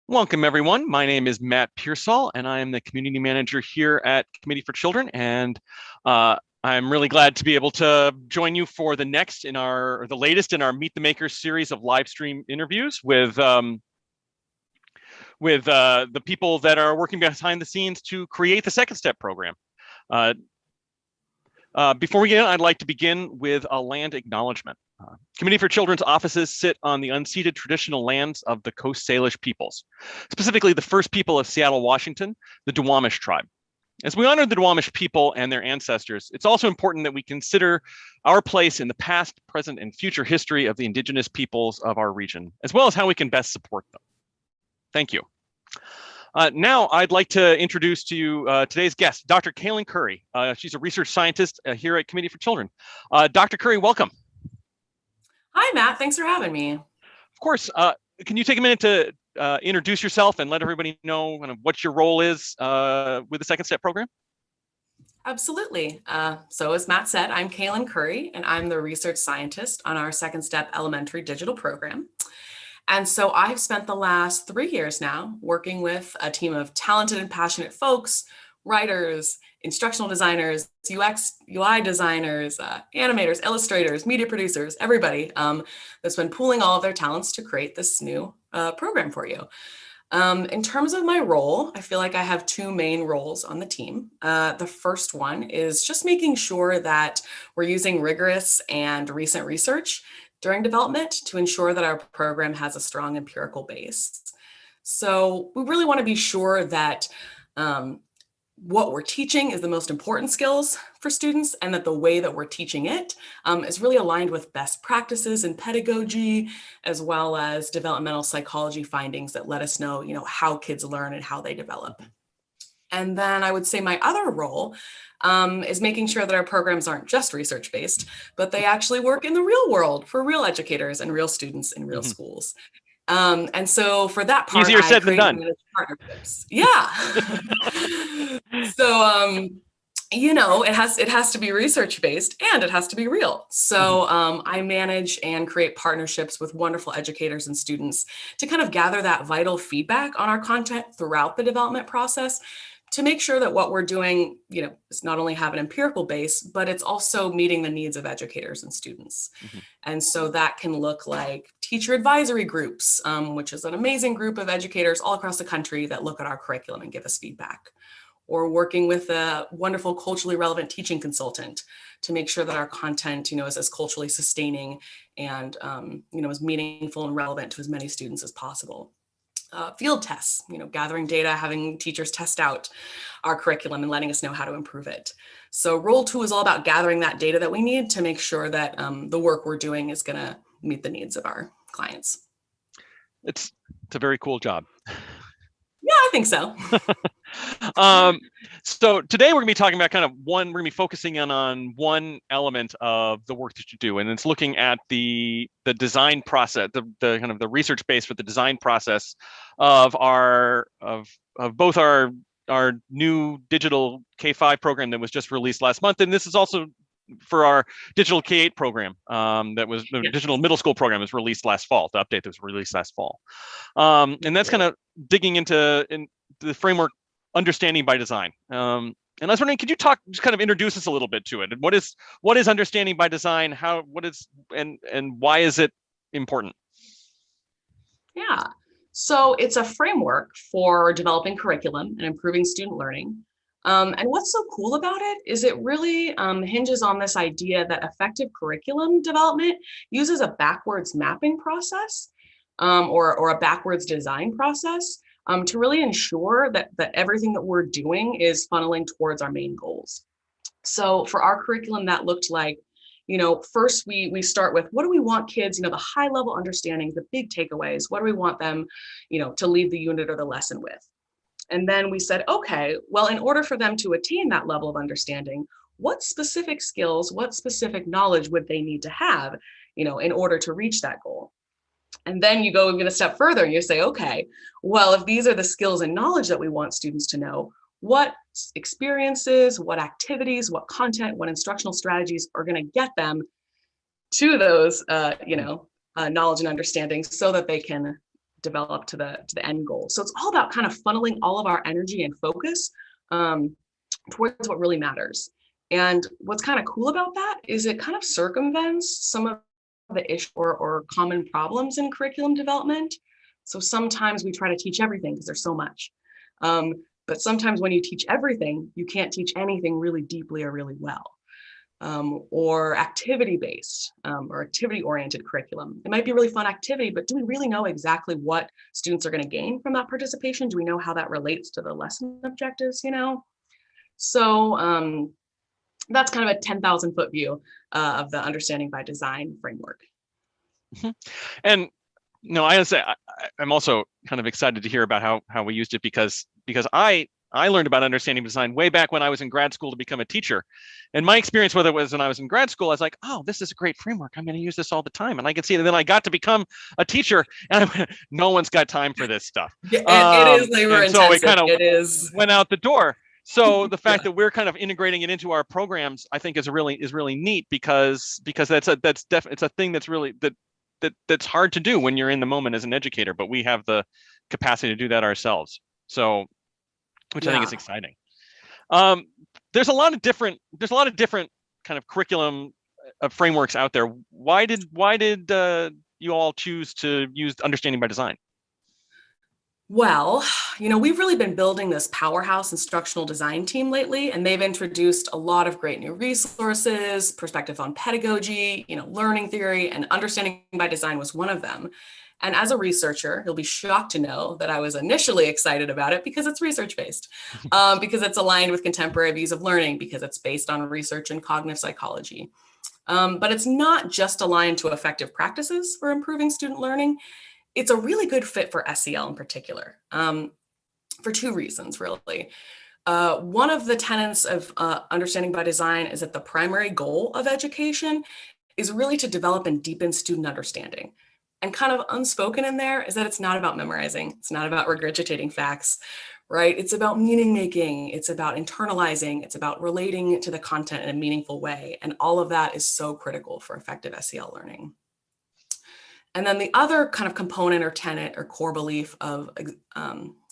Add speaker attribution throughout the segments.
Speaker 1: Welcome, everyone. My name is Matt Pearsall, and I am the community manager here at Committee for Children. And I'm really glad to be able to join you for the latest in our Meet the Makers series of live stream interviews with the people that are working behind the scenes to create the Second Step program. Before we begin, I'd like to begin with a land acknowledgement. Committee for Children's offices sit on the unceded traditional lands of the Coast Salish peoples, specifically the first people of Seattle, Washington, the Duwamish tribe. As we honor the Duwamish people and their ancestors, it's also important that we consider our place in the past, present, and future history of the Indigenous peoples of our region, as well as how we can best support them. Thank you. Now, I'd like to introduce to you today's guest, Dr. Cailin Currie. She's a research scientist here at Committee for Children. Dr. Currie, welcome.
Speaker 2: Hi, Matt. Thanks for having me.
Speaker 1: Of course. Can you take a minute to introduce yourself and let everybody know kind of what your role is with the Second Step program?
Speaker 2: Absolutely. So as Matt said, I'm Cailin Currie, and I'm the research scientist on our Second Step elementary digital program. And so I've spent the last 3 years now working with a team of talented and passionate folks, writers, instructional designers, UX, UI designers, animators, illustrators, media producers, everybody that's been pooling all of their talents to create this new program for you. In terms of my role, I feel like I have two main roles on the team. The first one is just making sure that we're using rigorous and recent research during development to ensure that our program has a strong empirical base. So we really want to be sure that what we're teaching is the most important skills for students, and that the way that we're teaching it is really aligned with best practices in pedagogy, as well as developmental psychology findings that let us know, how kids learn and how they develop. And then I would say my other role is making sure that our programs aren't just research-based, but they actually work in the real world for real educators and real students in real schools. And so for that part,
Speaker 1: easier said than done.
Speaker 2: Partnerships. Yeah. So, it has to be research-based and it has to be real. So I manage and create partnerships with wonderful educators and students to kind of gather that vital feedback on our content throughout the development process, to make sure that what we're doing, is not only have an empirical base, but it's also meeting the needs of educators and students. And so that can look like teacher advisory groups, which is an amazing group of educators all across the country that look at our curriculum and give us feedback. Or working with a wonderful culturally relevant teaching consultant to make sure that our content, is as culturally sustaining and, as meaningful and relevant to as many students as possible. Field tests, gathering data, having teachers test out our curriculum and letting us know how to improve it. So role 2 is all about gathering that data that we need to make sure that the work we're doing is going to meet the needs of our clients.
Speaker 1: It's a very cool job.
Speaker 2: Yeah, I think so.
Speaker 1: So today we're going to be talking about we're going to be focusing on one element of the work that you do, and it's looking at the design process, the kind of the research base for the design process of both our new digital K-5 program that was just released last month, and this is also for our digital K-8 program that was the digital middle school program was released last fall, the update that was released last fall. And that's kind of digging into the framework understanding by design. And I was wondering, could you just kind of introduce us a little bit to it? What is understanding by design? And why is it important?
Speaker 2: Yeah, so it's a framework for developing curriculum and improving student learning. And what's so cool about it is it really hinges on this idea that effective curriculum development uses a backwards mapping process or a backwards design process to really ensure that everything that we're doing is funneling towards our main goals. So for our curriculum, that looked like, first we start with, what do we want kids, the high level understandings, the big takeaways, what do we want them, to leave the unit or the lesson with? And then we said, okay, well, in order for them to attain that level of understanding, what specific skills, what specific knowledge would they need to have, in order to reach that goal? And then you go even a step further and you say, okay, well, if these are the skills and knowledge that we want students to know, what experiences, what activities, what content, what instructional strategies are going to get them to those, knowledge and understanding so that they can develop to the end goal. So it's all about kind of funneling all of our energy and focus towards what really matters. And what's kind of cool about that is it kind of circumvents some of the issue or common problems in curriculum development. So sometimes we try to teach everything because there's so much. But sometimes when you teach everything, you can't teach anything really deeply or really well. Or activity-based or activity-oriented curriculum. It might be a really fun activity, but do we really know exactly what students are going to gain from that participation? Do we know how that relates to the lesson objectives, you know? So that's kind of a 10,000 foot view of the understanding by design framework.
Speaker 1: And I gotta say, I'm also kind of excited to hear about how we used it because I learned about understanding design way back when I was in grad school to become a teacher. And my experience, whether it was when I was in grad school, I was like, oh, this is a great framework. I'm going to use this all the time. And I could see it. And then I got to become a teacher and I went, no one's got time for this stuff.
Speaker 2: It is labor intensive.
Speaker 1: So it kind of
Speaker 2: is.
Speaker 1: went out the door. So the fact that we're kind of integrating it into our programs, I think is really neat because it's a thing that's really that's hard to do when you're in the moment as an educator, but we have the capacity to do that ourselves. So, which I think is exciting. There's a lot of different kind of curriculum frameworks out there. Why did you all choose to use understanding by design?
Speaker 2: Well, we've really been building this powerhouse instructional design team lately, and they've introduced a lot of great new resources, perspective on pedagogy, learning theory, and understanding by design was one of them. And as a researcher, you'll be shocked to know that I was initially excited about it because it's research-based, because it's aligned with contemporary views of learning, because it's based on research in cognitive psychology. But it's not just aligned to effective practices for improving student learning. It's a really good fit for SEL in particular, for two reasons, really. One of the tenets of understanding by design is that the primary goal of education is really to develop and deepen student understanding. And kind of unspoken in there is that it's not about memorizing. It's not about regurgitating facts, right? It's about meaning making. It's about internalizing. It's about relating to the content in a meaningful way. And all of that is so critical for effective SEL learning. And then the other kind of component or tenet or core belief of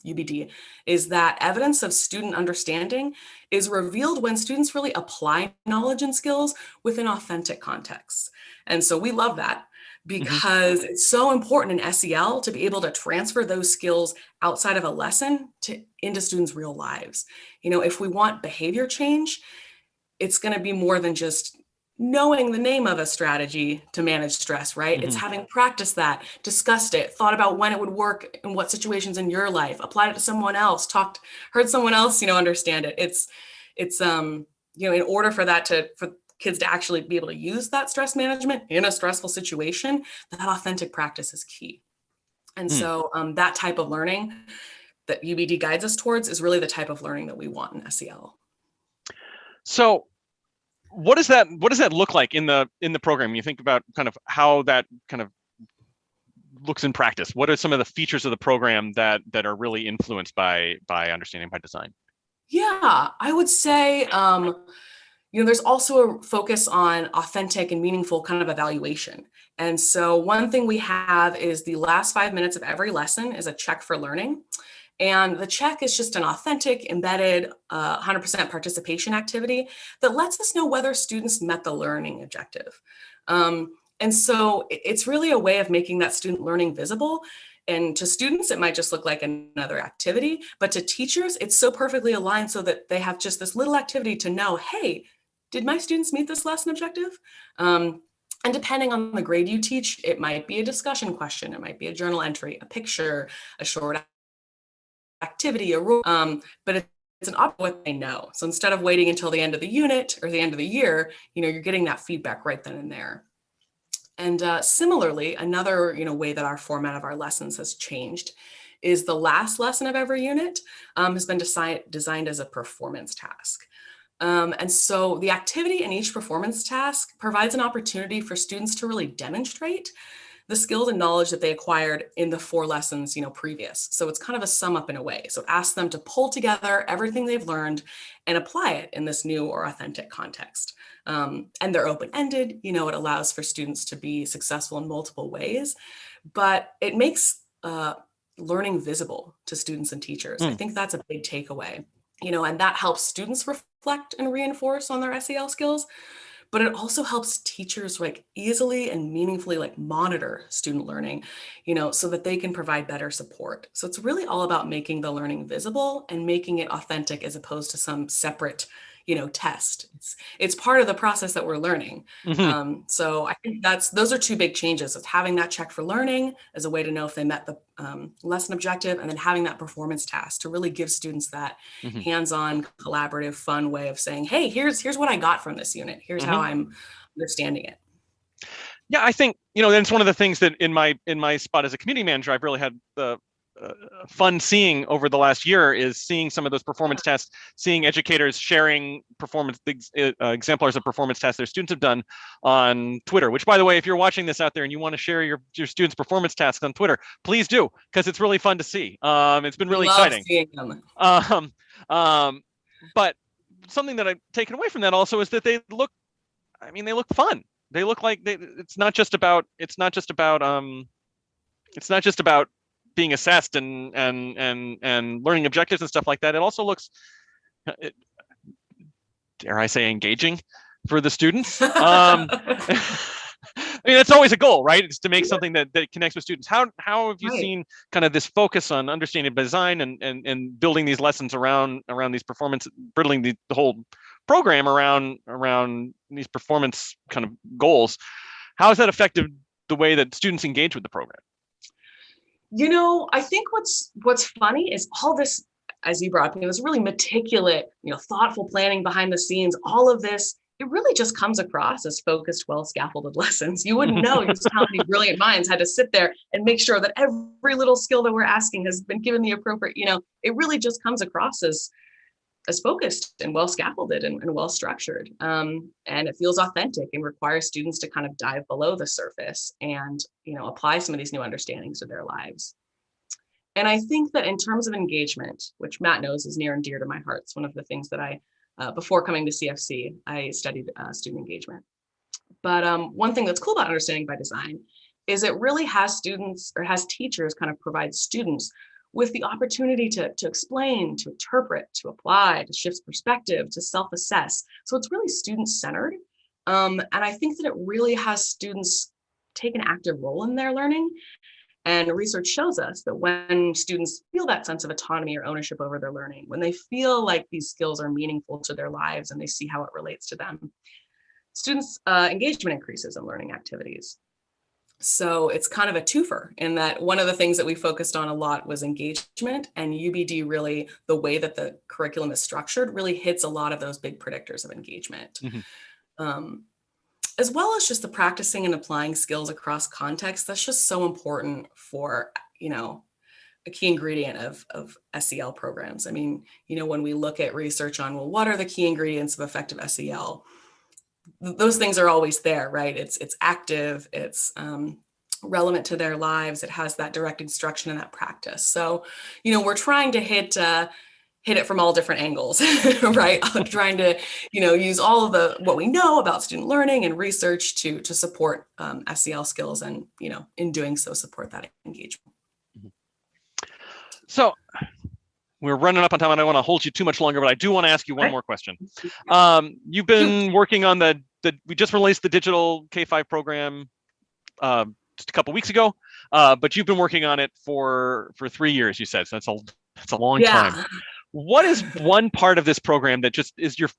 Speaker 2: UBD is that evidence of student understanding is revealed when students really apply knowledge and skills within authentic contexts. And so we love that because it's so important in SEL to be able to transfer those skills outside of a lesson into students' real lives. If we want behavior change, it's going to be more than just knowing the name of a strategy to manage stress, right? It's having practiced that, discussed it, thought about when it would work in what situations in your life, applied it to someone else, heard someone else, understand it. It's in order for kids to actually be able to use that stress management in a stressful situation, that authentic practice is key. And so that type of learning that UBD guides us towards is really the type of learning that we want in SEL.
Speaker 1: So what does that look like in the program? You think about kind of how that kind of looks in practice. What are some of the features of the program that are really influenced by understanding by design?
Speaker 2: Yeah, I would say there's also a focus on authentic and meaningful kind of evaluation. And so one thing we have is the last 5 minutes of every lesson is a check for learning. And the check is just an authentic, embedded, 100% participation activity that lets us know whether students met the learning objective. And so it's really a way of making that student learning visible. And to students, it might just look like another activity, but to teachers, it's so perfectly aligned so that they have just this little activity to know, hey, did my students meet this lesson objective? And depending on the grade you teach, it might be a discussion question, it might be a journal entry, a picture, a short activity, a rule, but it's an option what they know. So instead of waiting until the end of the unit or the end of the year, you're getting that feedback right then and there. And similarly, another way that our format of our lessons has changed is the last lesson of every unit has been designed as a performance task. And so the activity in each performance task provides an opportunity for students to really demonstrate the skills and knowledge that they acquired in the 4 lessons, previous. So it's kind of a sum up in a way. So ask them to pull together everything they've learned and apply it in this new or authentic context. And they're open-ended, it allows for students to be successful in multiple ways, but it makes learning visible to students and teachers. I
Speaker 1: Mm.
Speaker 2: think that's a big takeaway, and that helps students reflect and reinforce on their SEL skills, but it also helps teachers like easily and meaningfully like monitor student learning, so that they can provide better support. So it's really all about making the learning visible and making it authentic as opposed to some separate, test. It's part of the process that we're learning.
Speaker 1: Hmm.
Speaker 2: So I think those are two big changes. It's having that check for learning as a way to know if they met the lesson objective, and then having that performance task to really give students that
Speaker 1: Hmm.
Speaker 2: hands-on, collaborative, fun way of saying, hey, here's what I got from this unit. Here's how
Speaker 1: Hmm.
Speaker 2: I'm understanding it.
Speaker 1: Yeah, I think, that's one of the things that in my spot as a community manager, I've really had the fun seeing over the last year is seeing some of those performance tests, seeing educators sharing performance exemplars of performance tests their students have done on Twitter. Which, by the way, if you're watching this out there and you want to share your students' performance tasks on Twitter, please do, because it's really fun to see. It's been
Speaker 2: We
Speaker 1: really
Speaker 2: love
Speaker 1: exciting.
Speaker 2: seeing them.
Speaker 1: But something that I've taken away from that also is that they look fun. They look like it's not just about being assessed and learning objectives and stuff like that. It also looks, dare I say, engaging for the students. I mean, that's always a goal, right? It's to make something that connects with students. How have you
Speaker 2: Right.
Speaker 1: seen kind of this focus on understanding design and building these lessons around these performance, building the whole program around these performance kind of goals? How has that affected the way that students engage with the program?
Speaker 2: I think what's funny is all this, as you brought up, this really meticulous, thoughtful planning behind the scenes, all of this, it really just comes across as focused, well scaffolded lessons. You wouldn't know just how many brilliant minds had to sit there and make sure that every little skill that we're asking has been given the appropriate, it really just comes across as focused and well scaffolded and well structured. And it feels authentic and requires students to kind of dive below the surface and, apply some of these new understandings to their lives. And I think that in terms of engagement, which Matt knows is near and dear to my heart, it's one of the things that before coming to CFC, I studied student engagement. But one thing that's cool about understanding by design is it really has students or has teachers kind of provide students with the opportunity to explain, to interpret, to apply, to shift perspective, to self-assess. So it's really student-centered. And I think that it really has students take an active role in their learning. And research shows us that when students feel that sense of autonomy or ownership over their learning, when they feel like these skills are meaningful to their lives and they see how it relates to them, students' engagement increases in learning activities. So it's kind of a twofer in that one of the things that we focused on a lot was engagement, and UBD really, the way that the curriculum is structured, really hits a lot of those big predictors of engagement. Mm-hmm. As well as just the practicing and applying skills across contexts. That's just so important for, a key ingredient of SEL programs. I mean, when we look at research on, well, what are the key ingredients of effective SEL? Those things are always there, right? It's active, it's relevant to their lives. It has that direct instruction and that practice. So, we're trying to hit it from all different angles, right? Trying to, use all of what we know about student learning and research to support SEL skills and, in doing so, support that engagement.
Speaker 1: So we're running up on time. I don't want to hold you too much longer, but I do want to ask you one more question. You've been working on we just released the digital K-5 program just a couple weeks ago, but you've been working on it for 3 years, you said. So that's a long time. What is one part of this program that just is your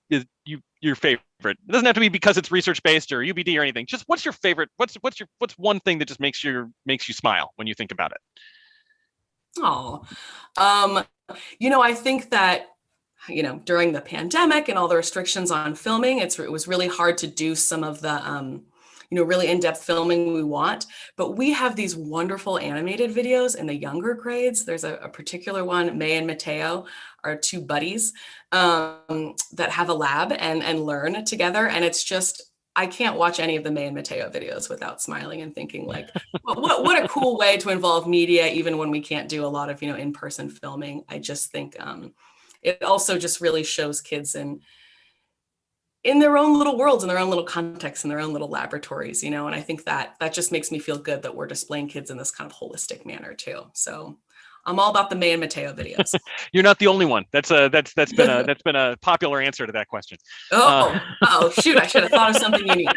Speaker 1: favorite? It doesn't have to be because it's research based or UBD or anything. Just what's your favorite? What's one thing that just makes you smile when you think about it?
Speaker 2: Oh, I think that, during the pandemic and all the restrictions on filming, it was really hard to do some of the, really in-depth filming we want, but we have these wonderful animated videos in the younger grades. There's a particular one, May and Mateo are two buddies that have a lab and learn together. And it's just, I can't watch any of the May and Mateo videos without smiling and thinking like, what a cool way to involve media, even when we can't do a lot of, in-person filming. I just think it also just really shows kids and in their own little worlds, in their own little contexts, in their own little laboratories, you know, and I think that that just makes me feel good that we're displaying kids in this kind of holistic manner too. So I'm all about the May and Mateo videos.
Speaker 1: You're not the only one. That's been a popular answer to that question.
Speaker 2: Oh, shoot! I should have thought of something unique.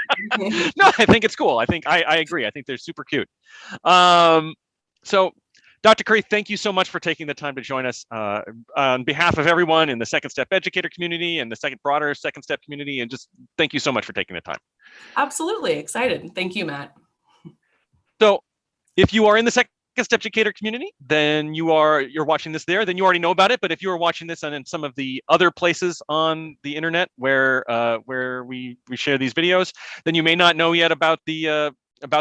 Speaker 1: No, I think it's cool. I think I agree. I think they're super cute. So, Dr. Currie, thank you so much for taking the time to join us on behalf of everyone in the Second Step educator community and the broader Second Step community, and just thank you so much for taking the time.
Speaker 2: Absolutely excited. Thank you, Matt.
Speaker 1: So, if you are in the Second Step educator community, then you're watching this there, then you already know about it. But if you are watching this on in some of the other places on the internet where we share these videos, then you may not know yet about the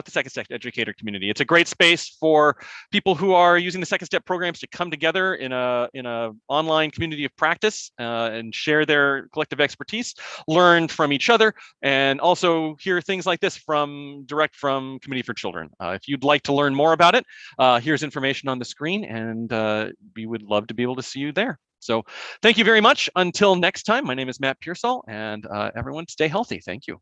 Speaker 1: Second Step educator community. It's a great space for people who are using the Second Step programs to come together in a online community of practice and share their collective expertise, learn from each other, and also hear things like this direct from Committee for Children. If you'd like to learn more about it, here's information on the screen, and we would love to be able to see you there. So thank you very much. Until next time, my name is Matt Pearsall, and everyone stay healthy. Thank you.